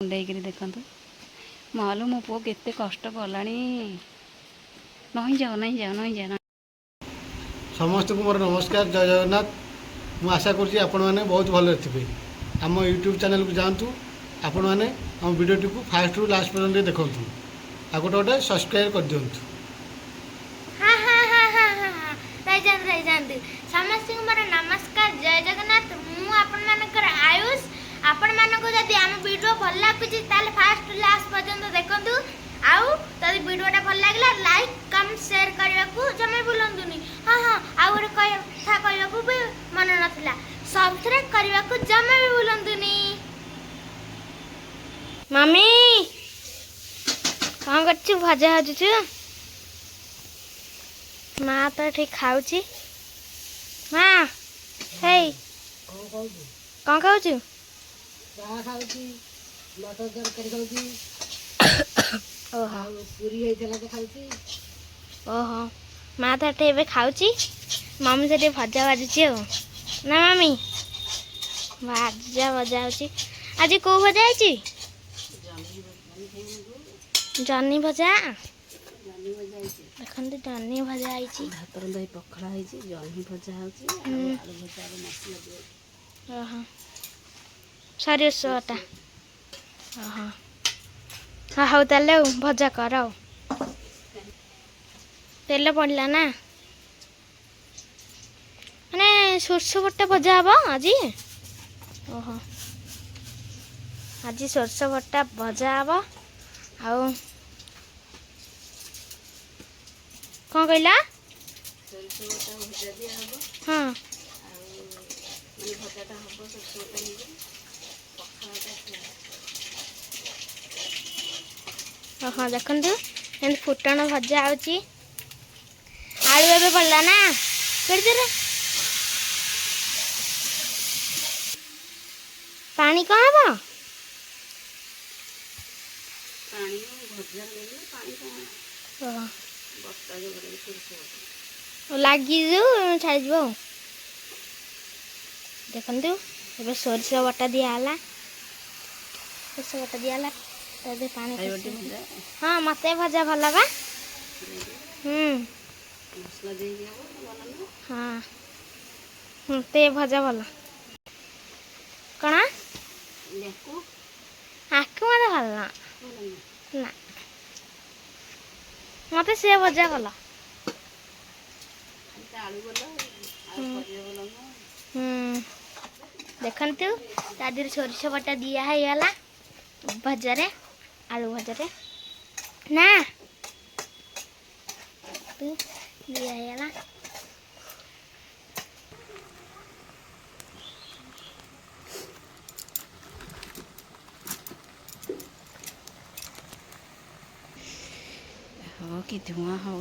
मुंडेकरी देखु मालू मो पु के कष्ट कला नहीं जाओ नहीं जाओ नहीं जाओ। समस्त को मोर नमस्कार जय जगन्नाथ। मु आशा करुँच आपण मैंने बहुत भले थे। आम यूट्यूब चैनल को जातु आपण मैंने आम वीडियो को फास्ट रु लास्ट पर्यंत देखु आ गोटे गोटे सब्सक्राइब कर दिंतु। समस्त को मोर नमस्कार जय जगन्नाथ। मु आपण मानकर आयुष आपण मानको जदि आम वीडियो भल लागुची ताले फास्ट लास्ट पर्यंत देखंतु। आउ तदि वीडियोटा भल लागला लाइक कमेंट शेयर करबा को जमे भूलंतुनी। हां हां आउ रे कथा कहबा को भी मन नथिला सब्सक्राइब करबा को जमे भी भूलंतुनी। मम्मी कौन करछु भजा हजछु मां तो ठीक खाउची। मां हे कौन खाउछु मटर तरकारी खाऊची ओहो पूरी होइतला तो खाऊची। ओहो माँ तो एबे खाऊची मम्मी से भजा भाजुची ना मम्मी भाजा भजा होची। आज को भजा है जन्नी भजा देखते जन्नी भजा है भातर दही पखड़ा जही भजा हो सरसटा हाँ हाँ ताले भजा कर तेल पड़ा ना माने सोरष बटा भजा हम आज। ओहो आज सोरष बटा भजा हम आउ कौन कहला हाँ हाँ देखते फुटण भजा आलू एवं पड़ा ना केड़े पानी कौन हम लगी छाड़ देखु ए सोरष बटा दिहला सोरष बटा दिहला तो पानी हाँ मत भजा भल बा हाँ ते भजा भल कण आखु मत भल ना मत से भजा भल देखु तादर सोरष बटा दिहला भजा आलू भजा ना दिहला हो कि धुआं हो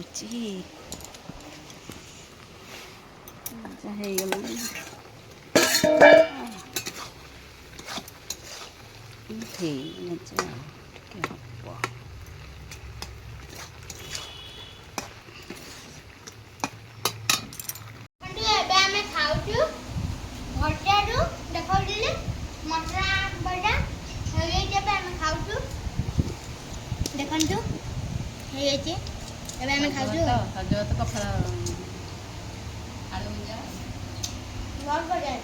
देखु एबे खाऊ तो पखड़ा आलू भजा बहुत बढ़िया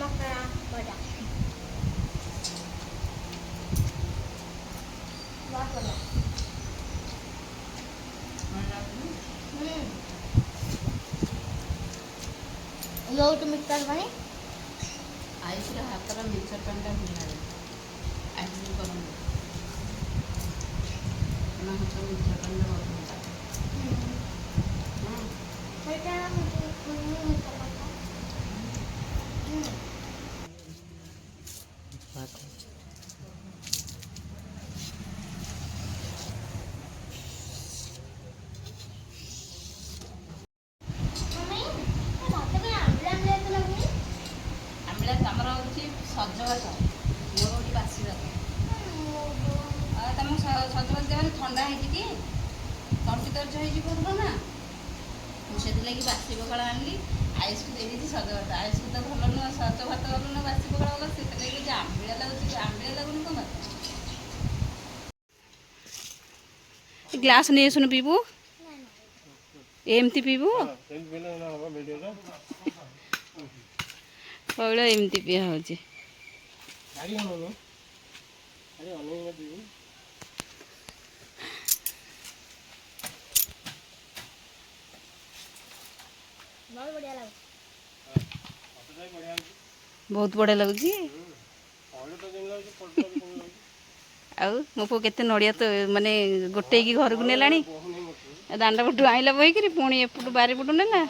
मक्का बढ़िया बहुत बढ़िया लोट मिक्सर बनी आयुष हाथ मिक्सर पानी भूल आयुष गरम मिक्सर पानी सजबाज मोर गोटे बासी तुम सजबाज देवे थंडा है कि तंटी दर्ज हो ना ମୁଁ ସେଥିଲାଗି ବାସି ପଖାଳ ଆଣିଲି। ଆୟୁଷକୁ ଦେଇଦେଇଛି ସଜ ଭାତ। ଆୟୁଷକୁ ତ ଭଲ ନୁହଁ, ସଜ ଭାତ ଭଲ ନୁହଁ, ବାସି ପଖାଳ ଭଲ। ସେଥିଲାଗି ଯେ ଆମ୍ବିଳା ଲାଗୁଛି, ଆମ୍ବିଳା ଲାଗୁନି କ'ଣ ଭାତ। ଗ୍ଲାସ୍ ନେଇ ଆସୁନୁ ପିଇବୁ, ଏମିତି ପିଇବୁ। ପଇଡ଼ ଏମିତି ପିଆ ହେଉଛି। ବହୁତ ବଢ଼ିଆ ଲାଗୁଛି। ଆଉ ମୋ ପୁଅ କେତେ ନଡ଼ିଆ ତ ମାନେ ଗୋଟେଇକି ଘରକୁ ନେଲାଣି। ଦାଣ୍ଡ ପଟୁ ଆଇଲା ବହିକିରି ପୁଣି ଏପଟୁ ବାରିପଟୁ ନେଲା।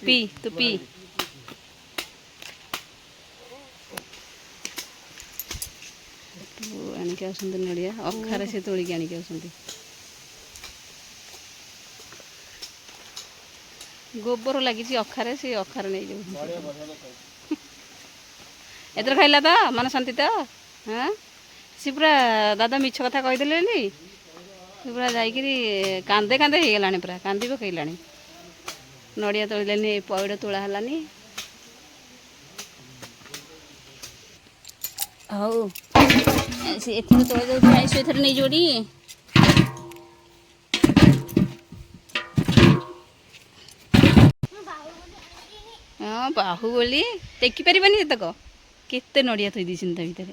ପି ତୁ ପି। ଆଣିକି ଆସନ୍ତି ନଡ଼ିଆ, ଅଖାରେ ସେ ତୋଳିକି ଆଣିକି ଆସନ୍ତି। ଗୋବର ଲାଗିଛି ଅଖାରେ, ସେ ଅଖାରେ ନେଇଯାଉଛନ୍ତି। ଏଥର ଖାଇଲା ତ ମନ ଶାନ୍ତି ତ। ହଁ ସେ ପୁରା ଦାଦା ମିଛ କଥା କହିଦେଲେ ବୋଲି ସେ ପୁରା ଯାଇକିରି କାନ୍ଦେ କାନ୍ଦେ ହେଇଗଲାଣି, ପୁରା କାନ୍ଦି ପକେଇଲାଣି। ନଡ଼ିଆ ତୋଳିଲେନି, ପଇଡ଼ ତୋଳା ହେଲାନି। ହଉ ସେ ଏଥିରୁ ତୋଳି ଦେଉଛି, ଆଇସୁ ଏଥର ନେଇଯିବ ଟି। ହଁ ବାହୁବଳି ଟେକି ପାରିବନି ସେତକ। କେତେ ନଡ଼ିଆ ଥୋଇ ଦେଇଛନ୍ତି ତା ଭିତରେ।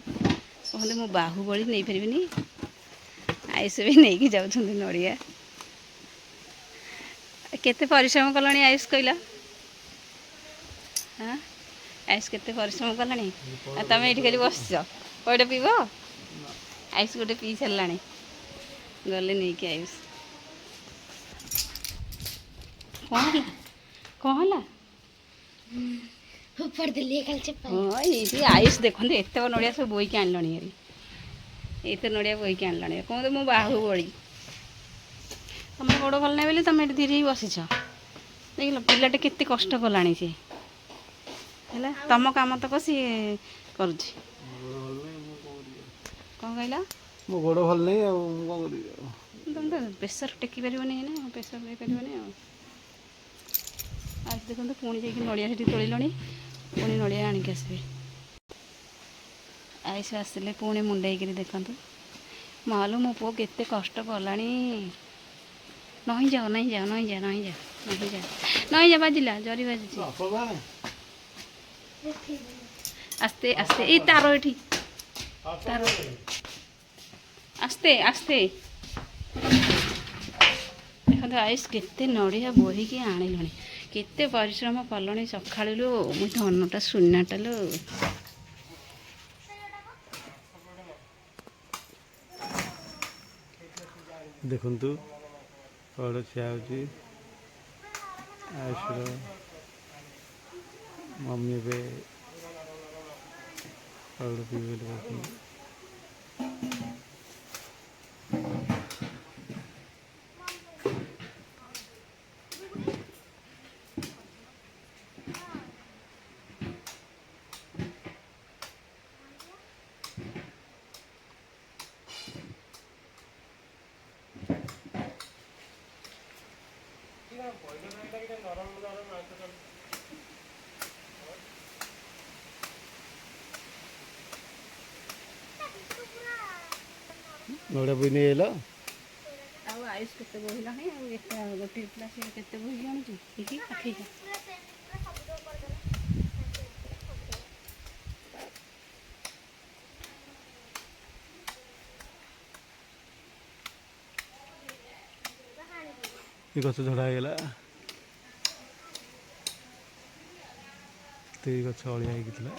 କହନ୍ତି ମୁଁ ବାହୁବଳି ନେଇପାରିବିନି। ଆୟୁଷ ବି ନେଇକି ଯାଉଛନ୍ତି ନଡ଼ିଆ। କେତେ ପରିଶ୍ରମ କଲଣି ଆୟୁଷ କହିଲ। ହଁ ଆୟୁଷ କେତେ ପରିଶ୍ରମ କଲାଣି, ଆଉ ତମେ ଏଇଠି ଖାଲି ବସିଛ। ପଇଡ଼ ପିଇବ। ଆୟୁଷ ଗୋଟେ ପିଇ ସାରିଲାଣି। ଗଲେ ନେଇକି ଆୟୁଷ। କ'ଣ ହେଲା, କ'ଣ ହେଲା? ହଁ ଏଇଠି ଆୟୁଷ ଦେଖନ୍ତୁ ଏତେ ନଡ଼ିଆ ସବୁ ବୋହିକି ଆଣିଲଣି ହେରି। ଏତେ ନଡ଼ିଆ ବୋହିକି ଆଣିଲଣି। କୁହନ୍ତୁ ମୁଁ ବାହୁବଳି। ତମର ଗୋଡ଼ ଭଲ ନାହିଁ ବୋଲି ତମେ ଏଠି ଧୀରେ ହେଇ ବସିଛ। ଦେଖିଲ ପିଲାଟେ କେତେ କଷ୍ଟ କଲାଣି ସିଏ। ହେଲା ତମ କାମ ତକ ସିଏ କରୁଛି। କ'ଣ କହିଲ? ମୋ ଗୋଡ଼ ଭଲ ନାହିଁ ଆଉ ମୁଁ କ'ଣ କରିବି ଆଉ। ତମେ ତ ପ୍ରେସର ଟେକି ପାରିବନି ନା, ପ୍ରେସର ଦେଇପାରିବନି ଆଉ। ଆଜି ଦେଖନ୍ତୁ ପୁଣି ଯାଇକି ନଡ଼ିଆ ସେଠି ତୋଳିଲଣି, ପୁଣି ନଡ଼ିଆ ଆଣିକି ଆସିବେ। ଆୟୁଷ ଆସିଲେ ପୁଣି ମୁଣ୍ଡେଇକିରି ଦେଖନ୍ତୁ। ମାଲୋ ମୋ ପୁଅ କେତେ କଷ୍ଟ କଲାଣି। ନଇଁ ଯାଅ, ନଇଁ ଯାଅ, ନଇଁ ଯାଅ, ନଇଁ ଯାଅ, ନଇଁ ଯାଅ, ନଇଁ ଯାଅ, ବାଜିଲା, ଜରି ବାଜିଛି। ଆସ୍ତେ ଆସ୍ତେ, ଏଇ ତାର ଏଠି ତାର, ଆସ୍ତେ ଆସ୍ତେ। ଦେଖନ୍ତୁ ଆୟୁଷ କେତେ ନଡ଼ିଆ ବୋହିକି ଆଣିଲଣି, କେତେ ପରିଶ୍ରମ କଲଣି ସକାଳୁ ଲୋ। ମୋ ଧନଟା ସୁନାଟା ଲୋ। ଦେଖନ୍ତୁ ପଇଡ଼ ଖିଆ ହେଉଛି। ଆୟୁଷର ମମି ଏବେ ପଇଡ଼ ପିଇବେ ବୋଲି କହୁଛନ୍ତି। ନଡ଼ିଆ ବୋହି ନେଇ ଆଇଲ। ଆଉ ଆୟୁଷ କେତେ ବୋହିଲାଣି, ଆଉ ଏତେ ଗୋଟେ ପିଲା ସେ କେତେ ବୋହିକି ଆଣୁଛି। ଦେଖି ଆଖେଇଟା ଏ ଗଛ ଝଡ଼ା ହେଇଗଲା। ଏଇ ଗଛ ଅଳିଆ ହେଇକି ଥିଲା।